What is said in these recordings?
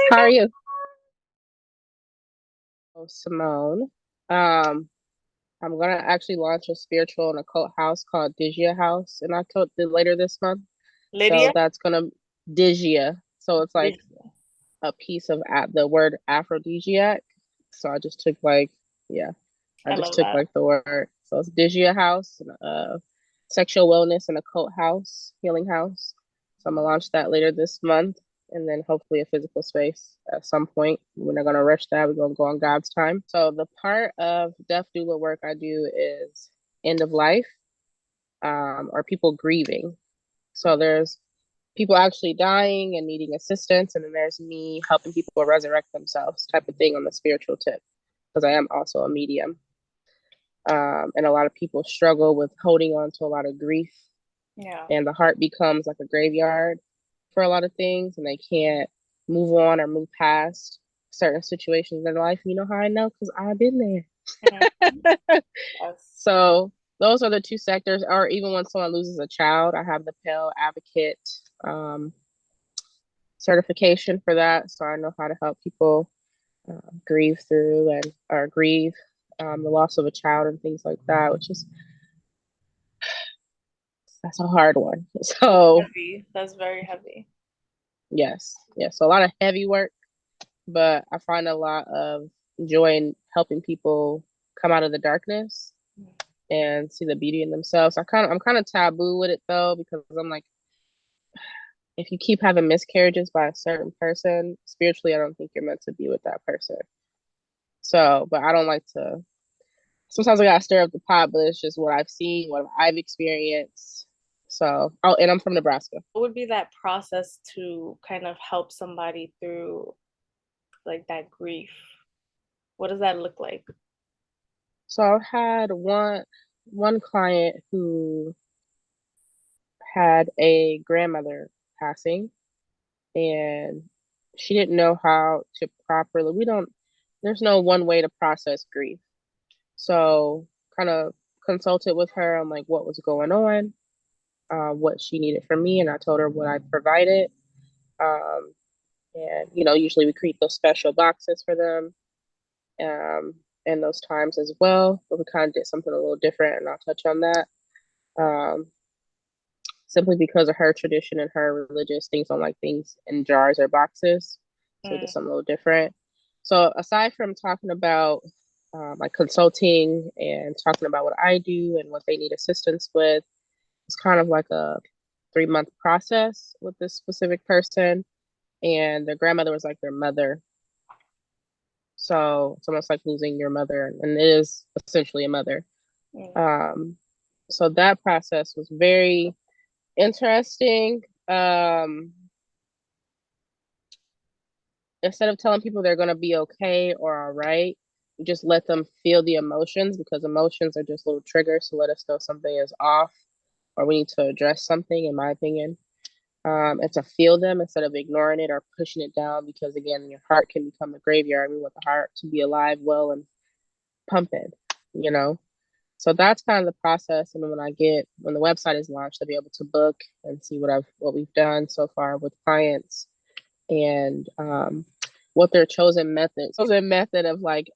How are you? Oh, Simone. Um, I'm gonna actually launch a spiritual and occult house called Digia House in October later this month. Lydia? So that's gonna Digia. So it's like a piece of the word aphrodisiac. So I just took yeah, I I just love took that. the word. So it's Digia House, sexual wellness and occult house, healing house. So I'm gonna launch that later this month, and then hopefully a physical space at some point. We're not gonna rush that. We're gonna go on God's time. So the part of death doula work I do is end of life, or people grieving. So there's people actually dying and needing assistance, and then there's me helping people resurrect themselves, type of thing on the spiritual tip, because I am also a medium. And a lot of people struggle with holding on to a lot of grief, Yeah. and the heart becomes like a graveyard for a lot of things, and they can't move on or move past certain situations in life. You know how I know? Because I've been Mhm. there. Yes. So those are the two sectors. Or even when someone loses a child, I have the Pell Advocate um, certification for that, so I know how to help people grieve through and or grieve the loss of a child and things like that, which is that's a hard one. That's So heavy. That's very heavy. yes, yes, so a lot of heavy work, but I find a lot of joy in helping people come out of the darkness and see the beauty in themselves. I'm kind of taboo with it though, because I'm like, if you keep having miscarriages by a certain person, spiritually, I don't think you're meant to be with that person. So, but I don't like to. Sometimes I gotta stir up the pot, but it's just what I've seen, what I've experienced. So, oh, and I'm from Nebraska. What would be that process to kind of help somebody through like that grief? What does that look like? So I've had one client who had a grandmother passing, and she didn't know how to properly. We don't. There's no one way to process grief. So kind of consulted with her on like what was going on, what she needed from me, and I told her what I provided. Um, and usually we create those special boxes for them, um, in those times as well. But we kind of did something a little different, and I'll touch on that. Um, Simply because of her tradition and her religious things don't like things in jars or boxes. So we did Mm. something a little different. So aside from talking about like consulting and talking about what I do and what they need assistance with, it's kind of like a 3 month process with this specific person. And their grandmother was like their mother. So it's almost like losing your mother, and it is essentially a mother. Mm. Um, so that process was very interesting. Instead of telling people they're going to be okay or all right, you just let them feel the emotions, because emotions are just little triggers to let us know something is off or we need to address something, in my opinion. And to feel them instead of ignoring it or pushing it down, because again, your heart can become a graveyard. We want the heart to be alive, well, and pumping, you know? So that's kind of the process. And then when the website is launched, I'll be able to book and see what we've done so far with clients, and what their chosen method of like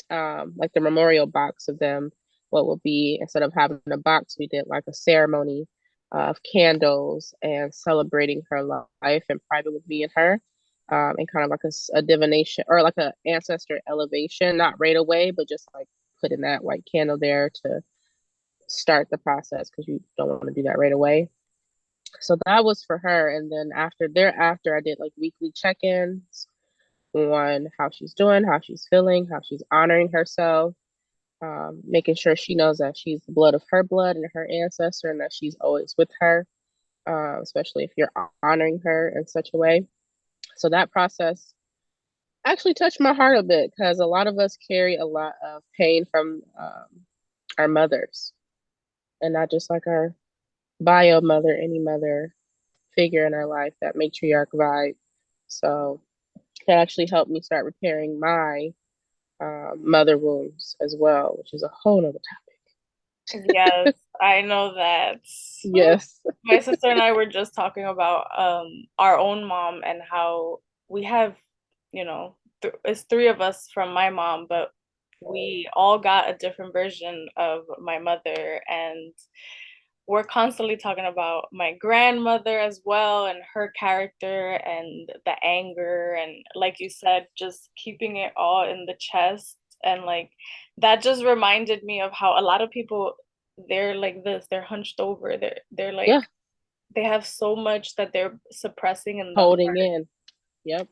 the memorial box of them. What will be, instead of having a box, we did like a ceremony of candles and celebrating her life in private with me and her. And kind of like a divination or like a ancestor elevation, not right away, but just like putting that white candle there to start the process, because you don't want to do that right away. So that was for her. And then thereafter, I did like weekly check-ins on how she's doing, how she's feeling, how she's honoring herself, making sure she knows that she's the blood of her blood and her ancestor, and that she's always with her, especially if you're honoring her in such a way. So that process actually touched my heart a bit, because a lot of us carry a lot of pain from our mothers, and not just like our bio mother, any mother figure in our life, that matriarch vibe. So that actually helped me start repairing my mother wounds as well, which is a whole nother Yes, I know that. topic. Yes. My sister and I were just talking about our own mom and how we have you know, it's three of us from my mom, but we all got a different version of my mother, and we're constantly talking about my grandmother as well and her character and the anger and, like you said, just keeping it all in the chest. And like that just reminded me of how a lot of people, they're like this, they're hunched over, they're like Yeah, they have so much that they're suppressing in the holding heart. in. Yep.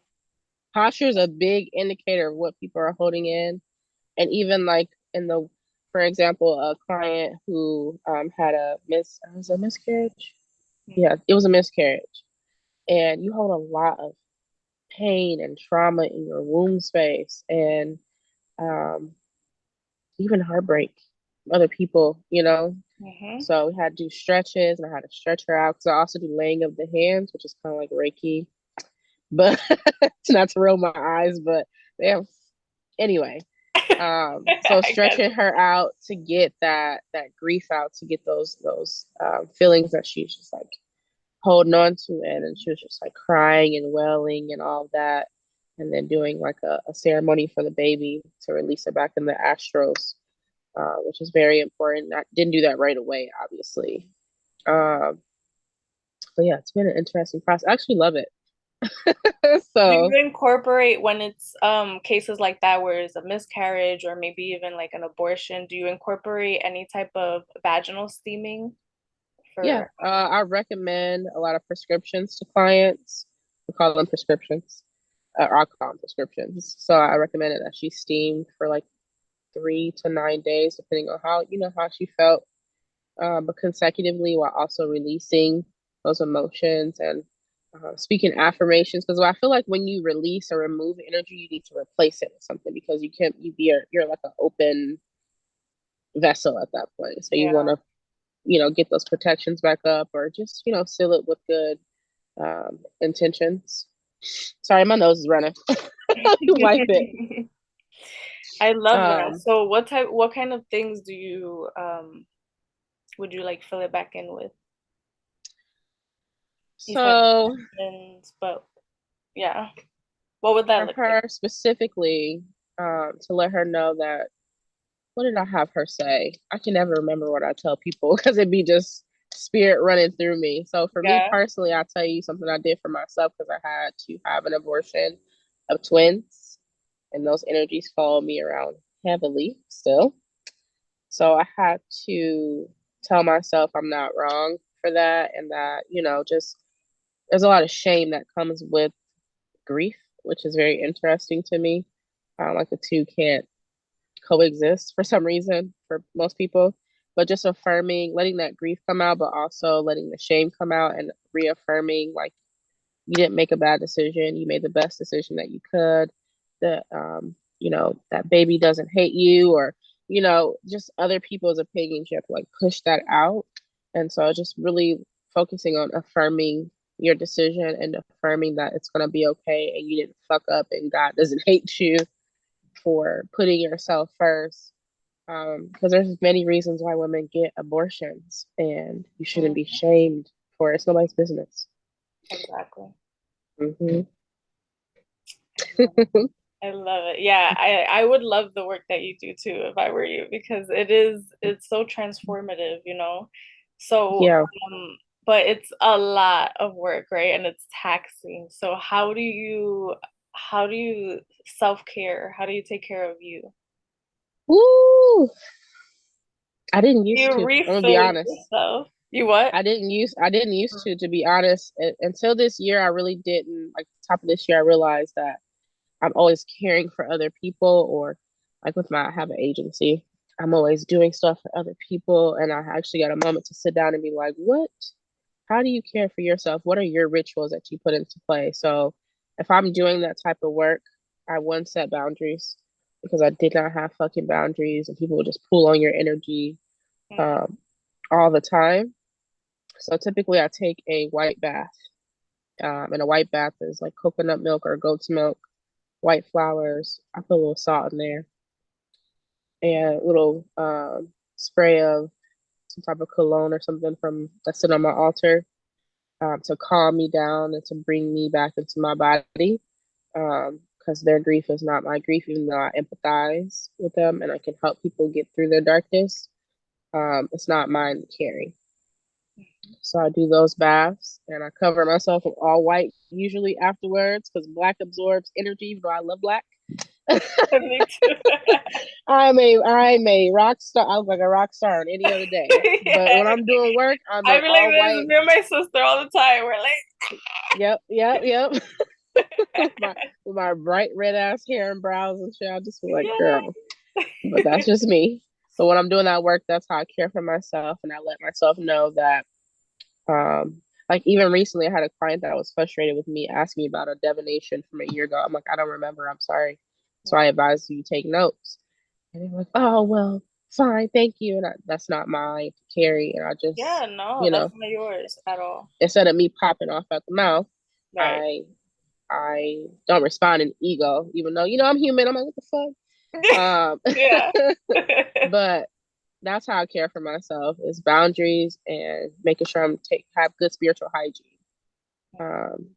Posture is a big indicator of what people are holding in. And even like in the, for example, a client who had it was a miscarriage. Yeah, it was a miscarriage. And you hold a lot of pain and trauma in your womb space and um, even heartbreak from other people, you know. Mm-hmm. So we had to do stretches and I had to stretch her out because I also do laying of the hands, which is kind of like Reiki, but it's not to roll my eyes, but they have anyway. So I guess. stretching her out to get that grief out, to get those feelings that she's just like holding on to it, and she was just like crying and wailing and all of that, and then doing like a ceremony for the baby to release it back in the astros, which is very important. I didn't do that right away, obviously. Um, but yeah, it's been an interesting process. I actually love it. Do So you incorporate when it's cases like that where it's a miscarriage or maybe even like an abortion, do you incorporate any type of vaginal steaming yeah, for I recommend a lot of prescriptions to clients. We call them prescriptions, or I call them prescriptions. So I recommended that she steamed for like 3 to 9 days, depending on how how she felt, but consecutively while also releasing those emotions and speaking affirmations. Because I feel like when you release or remove energy, you need to replace it with something because you can't. You're like an open vessel at that point. So you want yeah. to get those protections back up or just seal it with good intentions. Sorry, my nose is running. Wipe it. I love that. Um, So what kind of things do you would you like fill it back in with? You said so emotions, but yeah. What would that for look like? her specifically, to let her know that, what did I have her say? I can never remember what I tell people because it'd be just spirit running through me. So for me Yeah. personally, I'll tell you something I did for myself because I had to have an abortion of twins, and those energies follow me around heavily still. So I had to tell myself I'm not wrong for that, and that, just there's a lot of shame that comes with grief, which is very interesting to me. Like the two can't coexist for some reason for most people, but just affirming, letting that grief come out, but also letting the shame come out and reaffirming like you didn't make a bad decision. You made the best decision that you could. That that baby doesn't hate you, or just other people's opinions. You have to like push that out. And so just really focusing on affirming your decision and affirming that it's gonna be okay and you didn't fuck up and God doesn't hate you for putting yourself first. Because there's many reasons why women get abortions and you shouldn't be Mhm. shamed for it. It's nobody's business. Exactly. Hmm. I love it. Yeah, I would love the work that you do too if I were you because it's so transformative, you know. So, Yeah. but it's a lot of work, right? And it's taxing. So how do you self-care? How do you take care of you? Woo! I didn't used You to. I'm gonna be refill honest. yourself. You what? I didn't used to be honest. Until this year, I really didn't. Like top of this year, I realized that I'm always caring for other people, or like with I have an agency. I'm always doing stuff for other people, and I actually got a moment to sit down and be like, what? How do you care for yourself? What are your rituals that you put into play? So if I'm doing that type of work, I once set boundaries because I did not have fucking boundaries, and people would just pull on your energy Mhm. um, all the time. So typically, I take a white bath, and a white bath is like coconut milk or goat's milk, white flowers. I put a little salt in there and a little spray of some type of cologne or something from that's sit on my altar, to calm me down and to bring me back into my body. because their grief is not my grief, even though I empathize with them and I can help people get through their darkness. It's not mine to carry. So I do those baths and I cover myself in all white usually afterwards because black absorbs energy, even though I love black. Me too. I'm a rock star. I was like a rock star on any other day. But when Yeah. I'm doing work, I'm I in feel like all this. white. Me and my sister all the time. We're like, Yep, yep, yep. my with my bright red ass hair and brows and shit. I just feel like, yeah. girl. But that's just me. But when I'm doing that work, that's how I care for myself and I let myself know that like even recently I had a client that was frustrated with me asking me about a divination from a year ago. I'm like, I don't remember, I'm sorry. So I advise you take notes. And they're like, oh well, fine, thank you. And that's not mine to carry. And I just, Yeah, no, you that's know, not yours at all. instead of me popping off at the mouth, Right. I I don't respond in ego, even though, I'm human. I'm like, what the fuck? Yeah. But that's how I care for myself is boundaries and making sure have good spiritual hygiene. Um,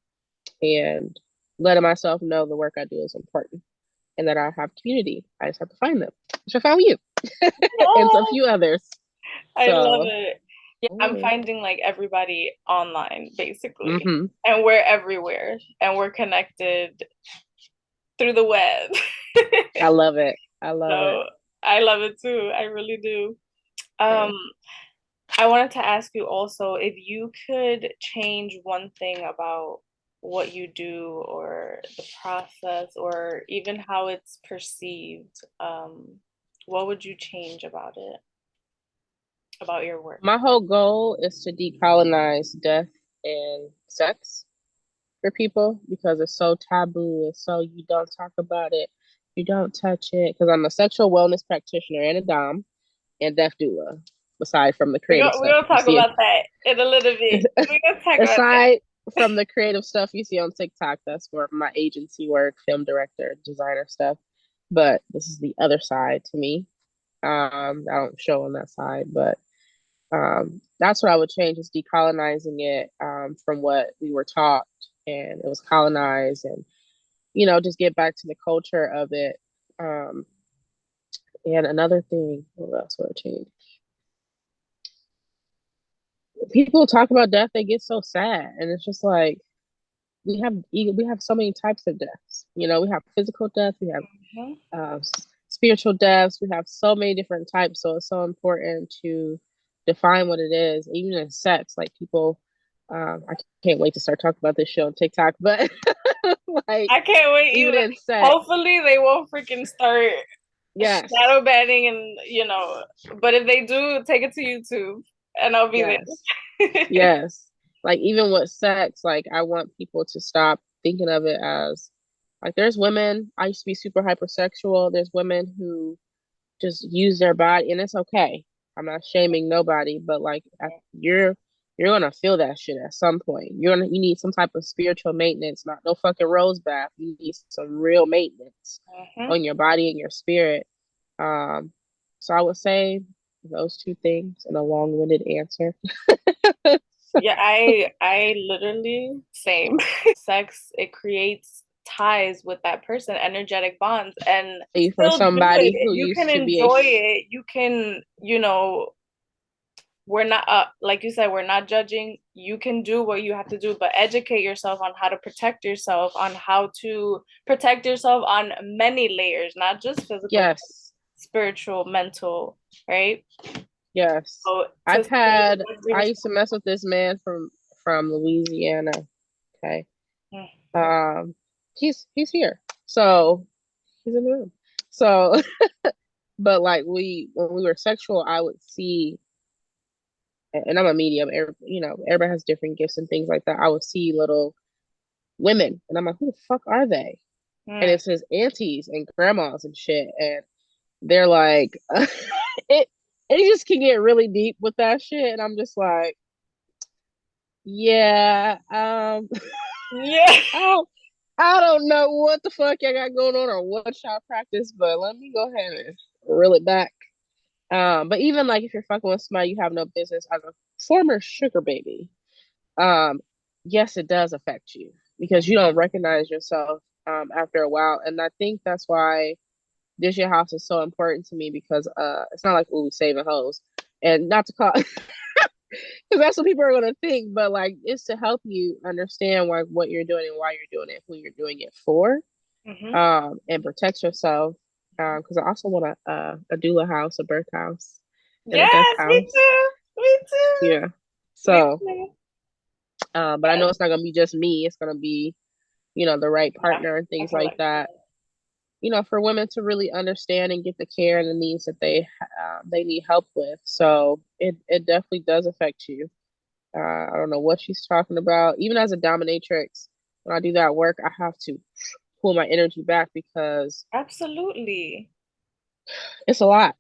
and letting myself know the work I do is important and that I have community. I just have to find them, which I found you and a Oh, few others. I love So, it. Yeah, I'm finding like everybody online basically, mm-hmm. and we're everywhere, and we're connected through the web. I love it. I love it. So I love it too. I really do. Um, I wanted to ask you also if you could change one thing about what you do or the process or even how it's perceived, what would you change about it, about your work? My whole goal is to decolonize death and sex for people because it's so taboo. It's so you don't talk about it, you don't touch it. Because I'm a sexual wellness practitioner and a dom and deaf doula. Aside from the creative We're stuff gonna you talk see, about that in a little bit. We're gonna talk about that. aside from the creative stuff you see on TikTok, that's for my agency work, film director, designer stuff. But this is the other side to me. I don't show on that side, but that's what I would change is decolonizing it from what we were taught and it was colonized and just get back to the culture of it. Um, and another thing, what else would I change? People talk about death, they get so sad, and it's just like we have so many types of deaths. We have physical death, we have Mhm. uh, spiritual deaths, we have so many different types. So it's so important to define what it is, even in sex. Like people, I can't wait to start talking about this show on TikTok, but like I can't wait even either. in sex, Hopefully they won't freaking start yes, shadow banning and but if they do, take it to YouTube and I'll be yes, there. yes. Like even with sex, like I want people to stop thinking of it as like there's women. I used to be super hypersexual. There's women who just use their body, and it's okay. I'm not shaming nobody, but like you're gonna feel that shit at some point. You need some type of spiritual maintenance, not no fucking rose bath. You need some real maintenance Mhm. on your body and your spirit. Um, so I would say those two things in a long-winded answer. Yeah, I literally same. Sex, it creates ties with that person, energetic bonds, and For still do somebody it. who You can used to be a enjoy it. You can, we're not like you said, we're not judging. You can do what you have to do, but educate yourself on how to protect yourself, on how to protect yourself on many layers, not just physical, but yes, spiritual, mental, right? yes. So to I've say had let's be I used to mess with this man from Louisiana. Okay. responsible. Um, he's here. So he's in the room. So, but like when we were sexual, I would see, and I'm a medium. Everybody has different gifts and things like that. I would see little women, and I'm like, who the fuck are they? And Mm. it's his aunties and grandmas and shit, and they're like, it. It just can get really deep with that shit, and I'm just like, yeah, Yeah. I I don't know what the fuck I got going on or what y'all practice, but let me go ahead and reel it back. But even like if you're fucking with somebody you have no business as a former sugar baby, um, yes, it does affect you because you don't recognize yourself after a while. And I think that's why this your house is so important to me because it's not like, ooh, saving hoes. And not to call because that's what people are gonna think, but like it's to help you understand like what you're doing and why you're doing it, who you're doing it for, Mm-hmm. and protect yourself. Because I also want a doula house, a birth house, and a death Yes, me house. too. Me too. Yeah. Me So, too. but I know it's not gonna be just me. It's gonna be, the right Yeah, partner and a things like collective. that. For women to really understand and get the care and the needs that they need help with. So it definitely does affect you. I don't know what she's talking about. Even as a dominatrix, when I do that work, I have to pull my energy back because Absolutely. it's a lot,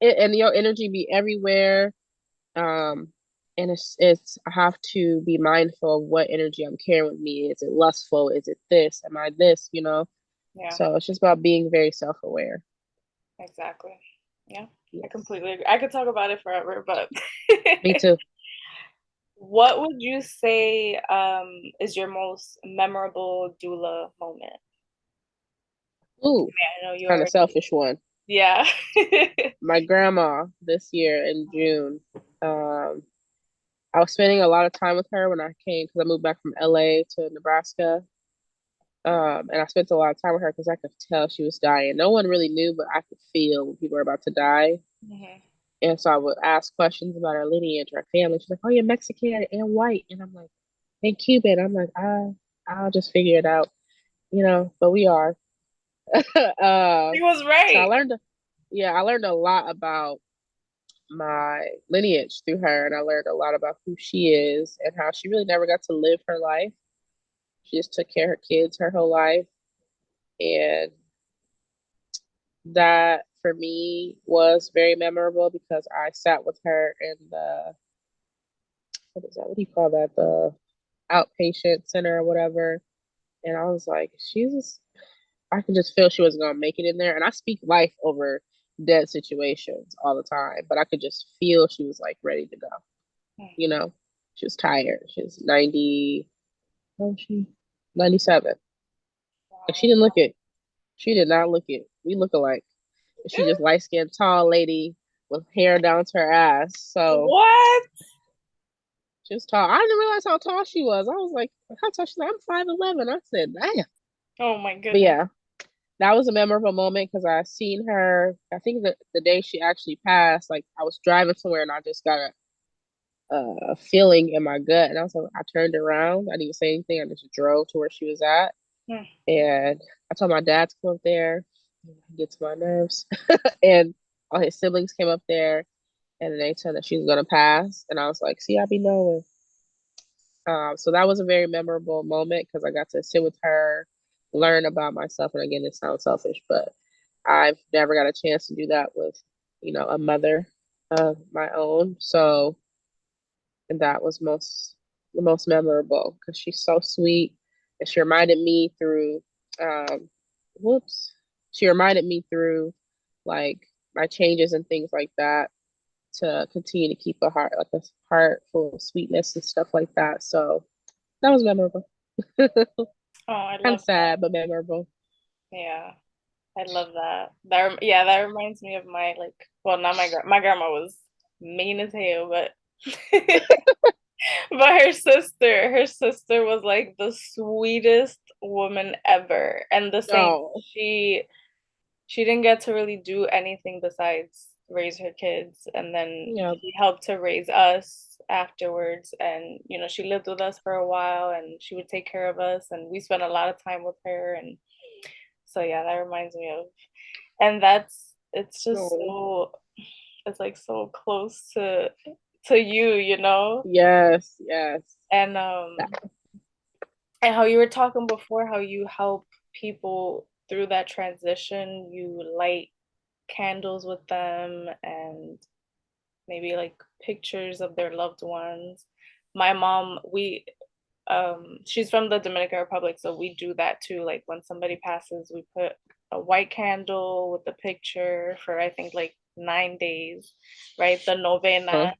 and your energy be everywhere. Um, and it's I have to be mindful of what energy I'm carrying with me. Is it lustful? Is it this? Am I this? Yeah, So it's just about being very self aware. exactly. Yeah, I Yes, completely agree. I could talk about it forever, but me too. what would you say is your most memorable doula moment? Ooh, I know you kind of already. selfish one. Yeah. My grandma this year in June. Um, I was spending a lot of time with her when I came because I moved back from LA to Nebraska. And I spent a lot of time with her because I could tell she was dying. No one really knew, but I could feel when people were about to die. Mhm. And so I would ask questions about our lineage, our family. She's like, "Oh, you're Mexican and white," and I'm like, "And Cuban." I'm like, I'll just figure it out, But we are. uh, She was so right. yeah, I learned a lot about my lineage through her, and I learned a lot about who she is and how she really never got to live her life. She just took care of her kids her whole life, and that for me was very memorable because I sat with her in the what is that? What do you call that? The outpatient center or whatever. And I was like, I could just feel she wasn't gonna make it in there. And I speak life over dead situations all the time, but I could just feel she was like ready to go. You know, she was tired. She was 90. Oh, she 97. And she Wow. didn't look it. She did not look it. We look alike. She just light skinned, tall lady with hair down to her ass. So What? she was tall. I didn't realize how tall she was. I was like, how tall? She's like, I'm 5'11". I said, damn. Oh my But goodness. yeah, that was a memorable moment because I seen her. I think the day she actually passed, like I was driving somewhere and I just got a feeling in my gut, and I was like, I turned around. I didn't even say anything. I just drove to where she was at, Hmm. and I told my dad to come up there, get to my nerves, and all his siblings came up there, and then they told that she was gonna pass, and I was like, see, I be knowing. So that was a very memorable moment because I got to sit with her, learn about myself, and again, it sounds selfish, but I've never got a chance to do that with, a mother of my own. So that was the most memorable because she's so sweet, and she reminded me through, um, whoops, she reminded me through like my changes and things like that to continue to keep a heart full of sweetness and stuff like that. So that was memorable. Oh, I Kind of love that. sad, but memorable. Yeah, I love that. Yeah, that reminds me of my like, well, not my grandma was mean as hell, but but her sister was like the sweetest woman ever. And the same, Oh, she didn't get to really do anything besides raise her kids, and then yeah. she helped to raise us afterwards. And she lived with us for a while, and she would take care of us, and we spent a lot of time with her. And so yeah, that reminds me of, and it's just No. so, it's like so close to you. Yes, yes. And That, and how you were talking before, how you help people through that transition, you light candles with them, and maybe like pictures of their loved ones. My mom, she's from the Dominican Republic, so we do that too. Like when somebody passes, we put a white candle with the picture for, I think, like 9 days, right? The uh, novena,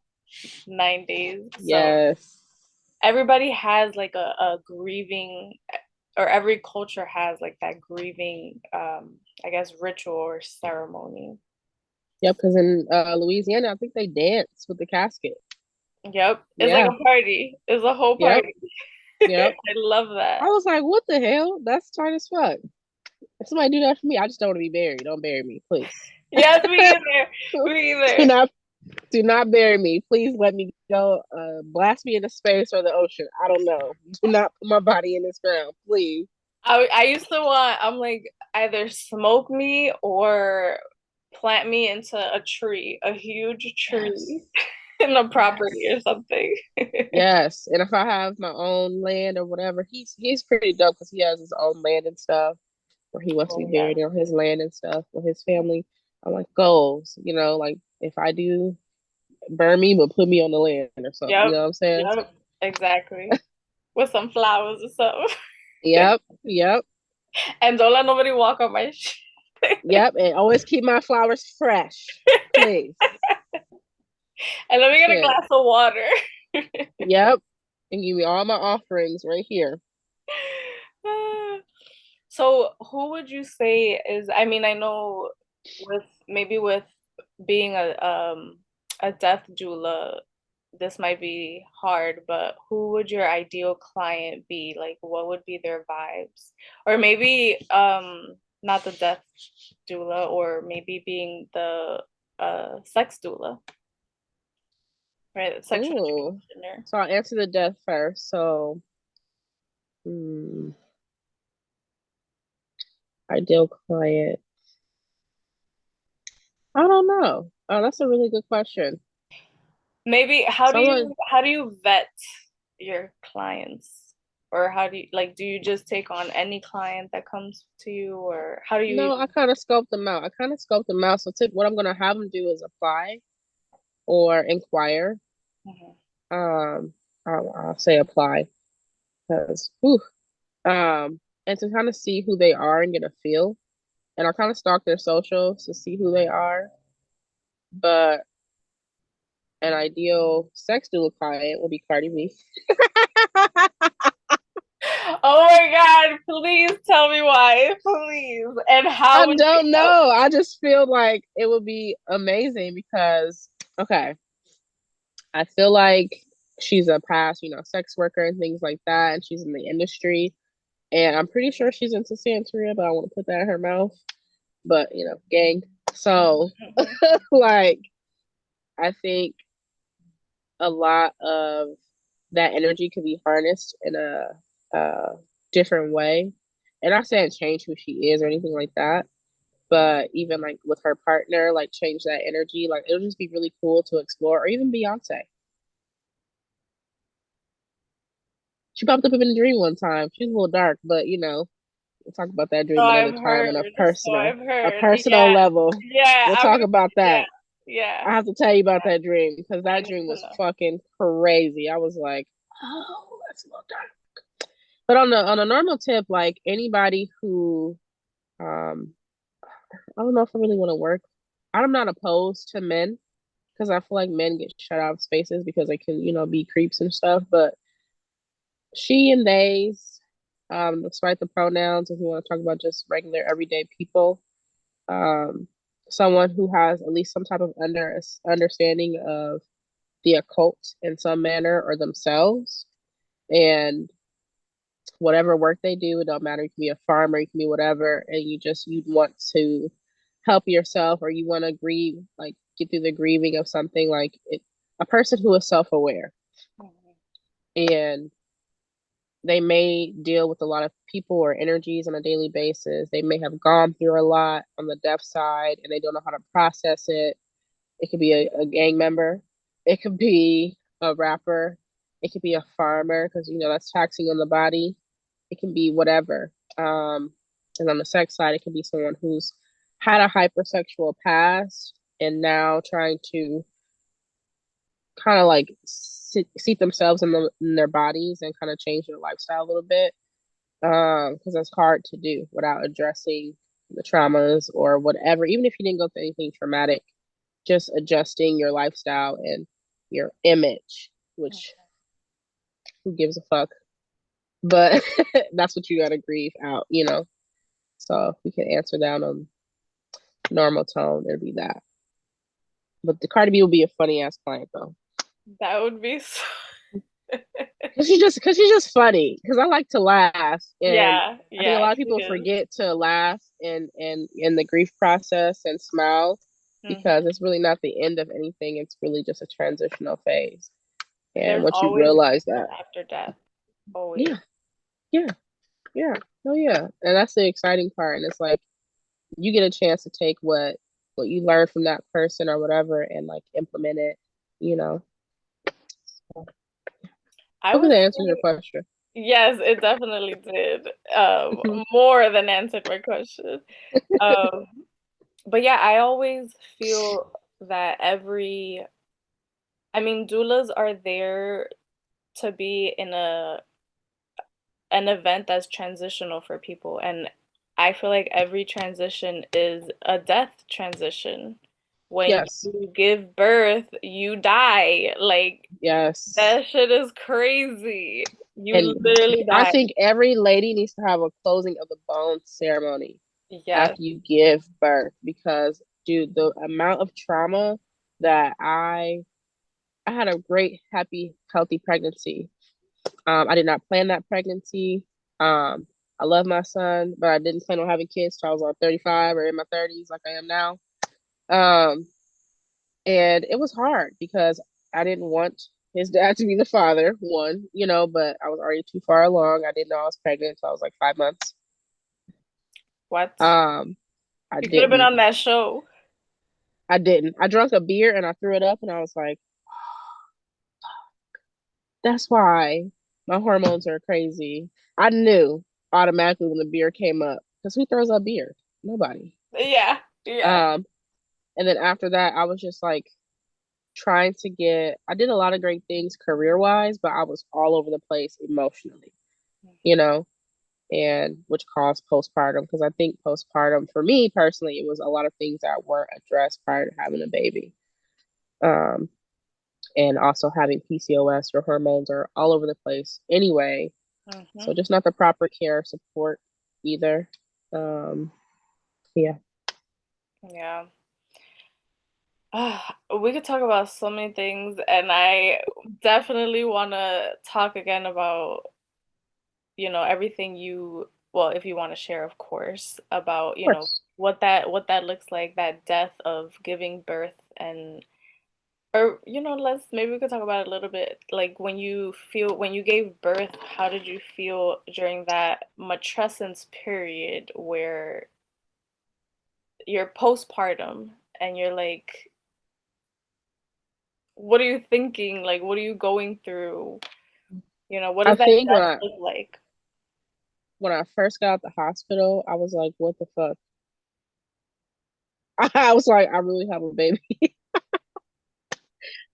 9 days. So yes. everybody has like a grieving. or every culture has like that grieving, I guess, ritual or ceremony. Yep, because in Louisiana, I think they dance with the casket. Yep. It's like Yeah, a party. It's a whole yep, party. yep. I love I that. was like, what the hell? That's tight as fuck. If somebody do that for me, I just don't want to be buried. Don't bury me, please. Yes, me either. Me do either. not do not bury me. Please let me go. Blast me into space or the ocean. I don't know. Do not put my body in this ground, please. I used to want, I'm like, either smoke me or plant me into a tree, a huge Yes, tree in a property yes, or something. yes. And if I have my own land or whatever, he's pretty dope because he has his own land and stuff where he wants to Oh be yeah. buried on his land and stuff with his family. I'm like goals, like if I do burn me, but put me on the land or something. You Yep. know what I'm saying? Yep. Exactly. With some flowers or something. Yep, yep, And don't let nobody walk on my shit. yep. And always keep my flowers fresh, please. And let me get a Shit. glass of water. Yep. And give me all my offerings right here. So who would you say is, I mean, I know with maybe with being a death doula, this might be hard, but who would your ideal client be? Like what would be their vibes? Or maybe not the death doula, or maybe being the sex doula, right? Sexual Ooh. educator. So I'll answer the death first. So, hmm, ideal client. I don't know. Oh, that's a really good question. Maybe Someone, how do you vet your clients? Or how do you like do you just take on any client that comes to you, or how do you no, even I kind of scoped them out. I kind of scoped them out. So, what I'm gonna have them do is apply or inquire. Mhm. Um, I'll say apply because, and to kind of see who they are and get a feel. And I'll kind of stalk their socials to see who they are. But an ideal sex doula client will be Cardi B. Oh my God, please tell me why, please. And how I would you don't know? know. I just feel like it would be amazing because, okay, I feel like she's a past, sex worker and things like that, and she's in the industry. And I'm pretty sure she's into Santeria, but I want to put that in her mouth. But, gang. So, Mhm. like, I think a lot of that energy could be harnessed in a different way. And not saying change who she is or anything like that, but even like with her partner, like change that energy. Like it'll just be really cool to explore, or even Beyonce. She popped up in a dream one time. She's a little dark, but we'll talk about that So dream I've another time on heard. a So personal I've a heard. personal Yeah. level. Yeah. We'll talk about Yeah. that. Yeah. I have to tell you about that dream because I that need dream to was know. fucking crazy. I was like, oh, that's a little dark. But on a normal tip, like anybody who I don't know if I really want to work. I'm not opposed to men because I feel like men get shut out of spaces because they can, be creeps and stuff. But she and they's, despite the pronouns, if you want to talk about just regular everyday people, um, someone who has at least some type of understanding of the occult in some manner or themselves, and whatever work they do, it don't matter. You can be a farmer, you can be whatever, and you want to help yourself or you want to grieve, like get through the grieving of something like it, a person who is self-aware and they may deal with a lot of people or energies on a daily basis. They may have gone through a lot on the deaf side and they don't know how to process it. It could be a gang member. It could be a rapper. It could be a farmer because that's taxing on the body. It can be whatever. And on the sex side, it can be someone who's had a hypersexual past and now trying to kind of like see themselves in their bodies and kind of change their lifestyle a little bit. Because that's hard to do without addressing the traumas or whatever. Even if you didn't go through anything traumatic, just adjusting your lifestyle and your image, which who gives a fuck? but that's what you gotta grieve out, you know. So if we can answer that on normal tone, it'd be that. But the Cardi B will be a funny ass client though. That would be so Cause she's just funny. Cause I like to laugh, and yeah, I think a yeah, lot of she people is. forget to laugh and in the grief process and smile, because Hmm. it's really not the end of anything. It's really just a transitional phase. And There's once you always realize greatness that, after death. Always. yeah, yeah, yeah, oh yeah, and that's the exciting part. And it's like you get a chance to take what you learned from that person or whatever and like implement it. You know, I hopefully would that answers your say question. yes, it definitely did. More than answered my question. Um, but yeah, I always feel that I mean, doulas are there to be in an event that's transitional for people, and I feel like every transition is a death transition. When Yes, you give birth, you die. Like yes. that shit is crazy. You And literally I die. think every lady needs to have a closing of the bone ceremony Yes. after you give birth, because dude, the amount of trauma that I had a great, happy, healthy pregnancy. I did not plan that pregnancy. I love my son, but I didn't plan on having kids till I was like 35 or in my 30s, like I am now. Um, and it was hard because I didn't want his dad to be the father, one, you know, but I was already too far along. I didn't know I was pregnant until I was like 5 months. What? Um, I You could have been didn't. on that show. I didn't. I drank a beer and I threw it up, and I was like, that's why my hormones are crazy. I knew automatically when the beer came up, because who throws up beer? Nobody. Yeah. Yeah. Um, and then after that, I was just like trying to get, I did a lot of great things career wise, but I was all over the place emotionally, you know, and which caused postpartum, because I think postpartum for me personally, it was a lot of things that weren't addressed prior to having a baby. Um, and also having PCOS, your hormones are all over the place anyway. Hmm. So just not the proper care support either. Um, yeah. Yeah. We could talk about so many things, and I definitely want to talk again about, everything well, if you want to share, of course, about, Of course. what that looks like, that death of giving birth and or let's maybe we could talk about it a little bit. Like when you gave birth, how did you feel during that matrescence period where you're postpartum and you're like, what are you thinking? Like, what are you going through? What I does that think death look like? when I first got out the hospital, I was like, what the fuck? I was like, I really have a baby.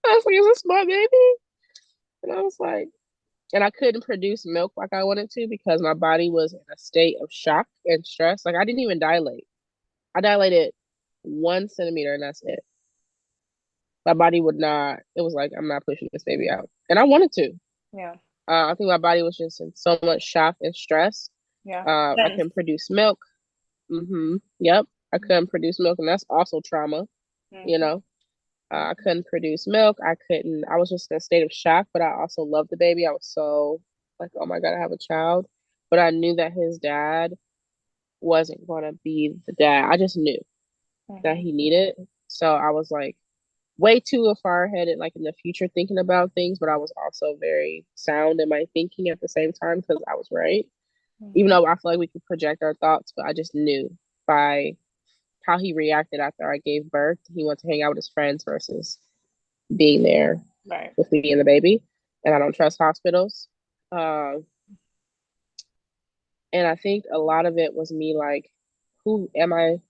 I was like, is this my baby? And I was like, and I couldn't produce milk like I wanted to because my body was in a state of shock and stress. Like I didn't even dilate. I dilated 1 centimeter and that's it. My body would not, it was like, I'm not pushing this baby out. And I wanted to. Yeah. I think my body was just in so much shock and stress. Yeah. I Tense. couldn't produce milk. Yep. I couldn't produce milk. And that's also trauma, you Mm-hmm. know? I couldn't produce milk. I was just in a state of shock, but I also loved the baby. I was so like, oh my God, I have a child. But I knew that his dad wasn't going to be the dad. I just knew that Mm-hmm. he needed. So I was like way too far ahead like in the future thinking about things, but I was also very sound in my thinking at the same time because I was right. Even Mm-hmm. though I feel like we could project our thoughts, but I just knew by how he reacted after I gave birth. He went to hang out with his friends versus being there Right. with me and the baby. And I don't trust hospitals. Uh, and I think a lot of it was me like, who am I?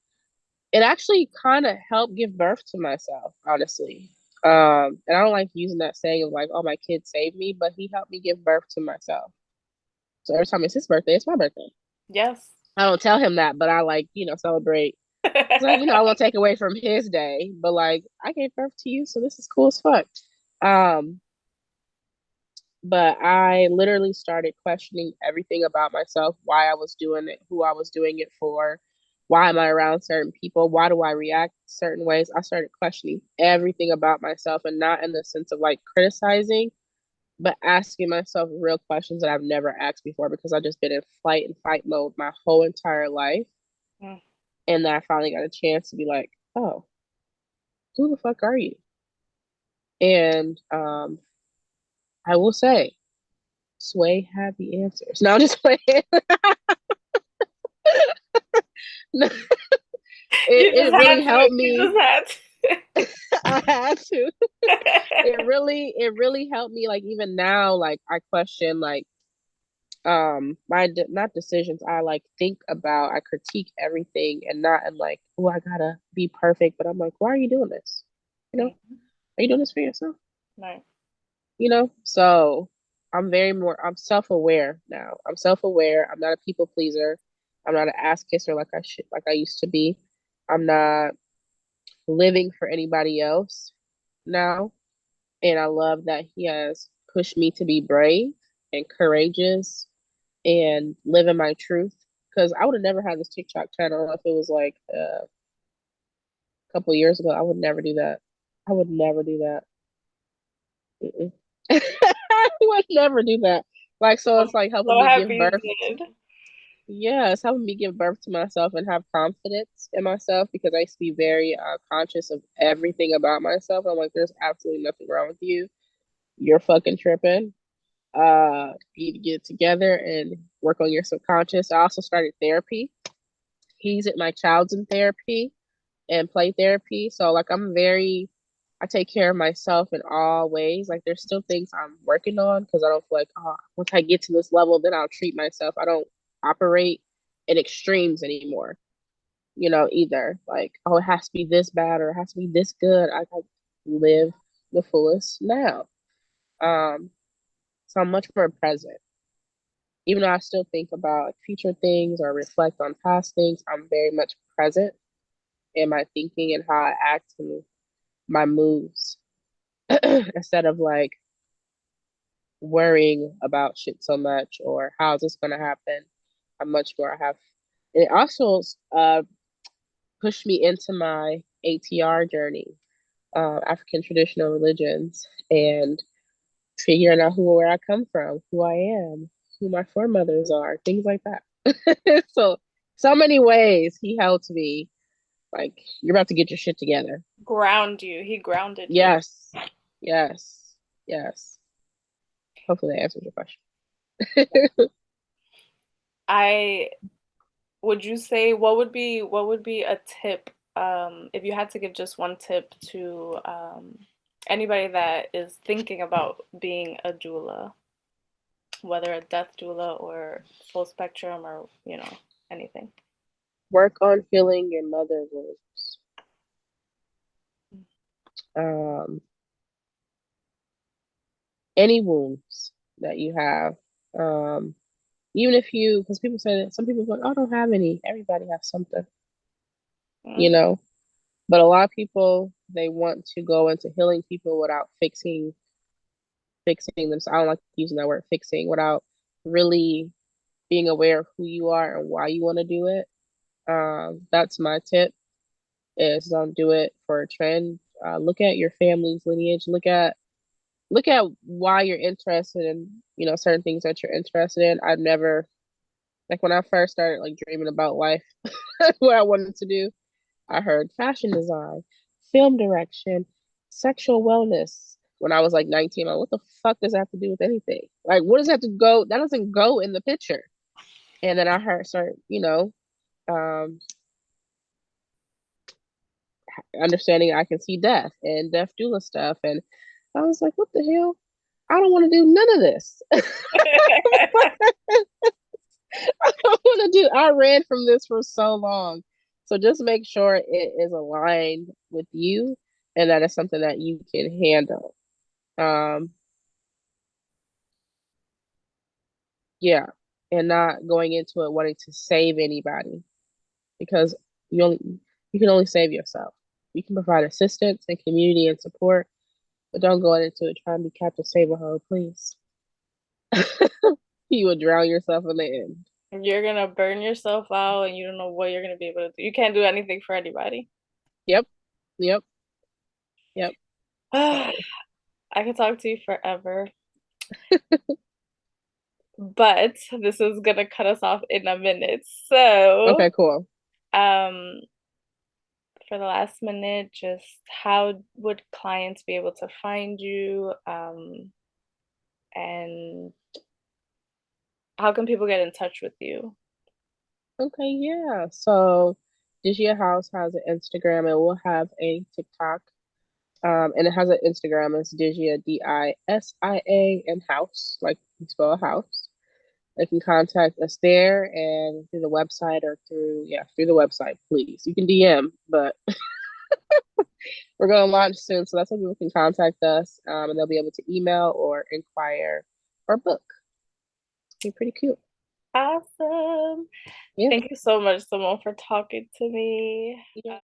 It actually kind of helped give birth to myself, honestly. And I don't like using that saying of like, oh, my kid saved me, but he helped me give birth to myself. So every time it's his birthday, it's my birthday. Yes. I don't tell him that, but I like, celebrate. It's like, I won't take away from his day, but like, I gave birth to you, so this is cool as fuck. Um, But I literally started questioning everything about myself, why I was doing it, who I was doing it for, why am I around certain people, why do I react certain ways. I started questioning everything about myself, and not in the sense of like criticizing, but asking myself real questions that I've never asked before, because I've just been in flight and fight mode my whole entire life. Mm. And then I finally got a chance to be like, oh, who the fuck are you? And I will say, Sway had the answers. No, I'm just playing. No, You it just had really to. helped You me. just had I had to. to. It really helped me. Like even now, like I question like not decisions. I like think about. I critique everything, and not in like, oh, I gotta be perfect. But I'm like, why are you doing this? You know, Mm. are you doing this for yourself? Nice. You know, so I'm self-aware now. I'm self-aware. I'm not a people pleaser. I'm not an ass kisser like I used to be. I'm not living for anybody else now. And I love that he has pushed me to be brave and courageous and live in my truth. Because I would have never had this TikTok channel if it was like a couple years ago. I would never do that. I would never do that. I would never do that. Like, so I'm it's like helping so me give happy you birth. did. Yeah, it's helping me give birth to myself and have confidence in myself, because I used to be very conscious of everything about myself. I'm like, there's absolutely nothing wrong with you. You're fucking tripping. You need to get it together and work on your subconscious. I also started therapy. He's at my child's in therapy and play therapy. So like I take care of myself in all ways. Like there's still things I'm working on, because I don't feel like, oh, once I get to this level, then I'll treat myself. I don't operate in extremes anymore, either. Like, oh, it has to be this bad or it has to be this good. I like live the fullest now. Um, so I'm much more present. Even though I still think about like future things or reflect on past things, I'm very much present in my thinking and how I act and my moves instead of like worrying about shit so much or how's this going to happen. I'm much more, I have, it also pushed me into my ATR journey, African traditional religions, and figuring out where I come from, who I am, who my foremothers are, things like that. So many ways he helped me. Like, you're about to get your shit together. Ground you. He grounded you. Yes, yes, yes. Hopefully that answers your question. I would you say what would be a tip if you had to give just one tip to anybody that is thinking about being a doula, whether a death doula or full spectrum or anything. Work on healing your mother wounds. Um, any wounds that you have. Um, Even if you, because people say that some people are like, oh, I don't have any. Everybody has something, you Mm. know. But a lot of people, they want to go into healing people without fixing them. So I don't like using that word fixing, without really being aware of who you are and why you want to do it. That's my tip: is don't do it for a trend. Look at your family's lineage. Look at why you're interested in certain things that you're interested in. I've never, like when I first started like dreaming about life, what I wanted to do, I heard fashion design, film direction, sexual wellness. When I was like 19, like, what the fuck does that have to do with anything? Like, what does that have to go? That doesn't go in the picture. And then I heard start, um, understanding I can see death and death doula stuff, and I was like, what the hell? I don't want to do none of this. I don't want to do. I ran from this for so long. So just make sure it is aligned with you and that it's something that you can handle. Um, yeah, and not going into it wanting to save anybody, because you only you can only save yourself. You can provide assistance and community and support, but don't go into it trying to be Captain Save a Ho, please. You would drown yourself in the end. You're gonna burn yourself out and you don't know what you're gonna be able to do. You can't do anything for anybody. Yep. Yep. Yep. I So could talk to you forever, but this is gonna cut us off in a minute. So, okay, cool. um, for the last minute, just how would clients be able to find you? And how can people get in touch with you? Okay, yeah. So Digia House has an Instagram and we'll have a TikTok. And it has an Instagram. It's Digia Disia and house, like you spell house. They can contact us there and through the website or through the website, please. You can DM, but we're going to launch soon. So that's how people can contact us. And they'll be able to email or inquire or book. Be pretty cute. Awesome. Yeah. Thank you so much, Simone, for talking to me. Yeah.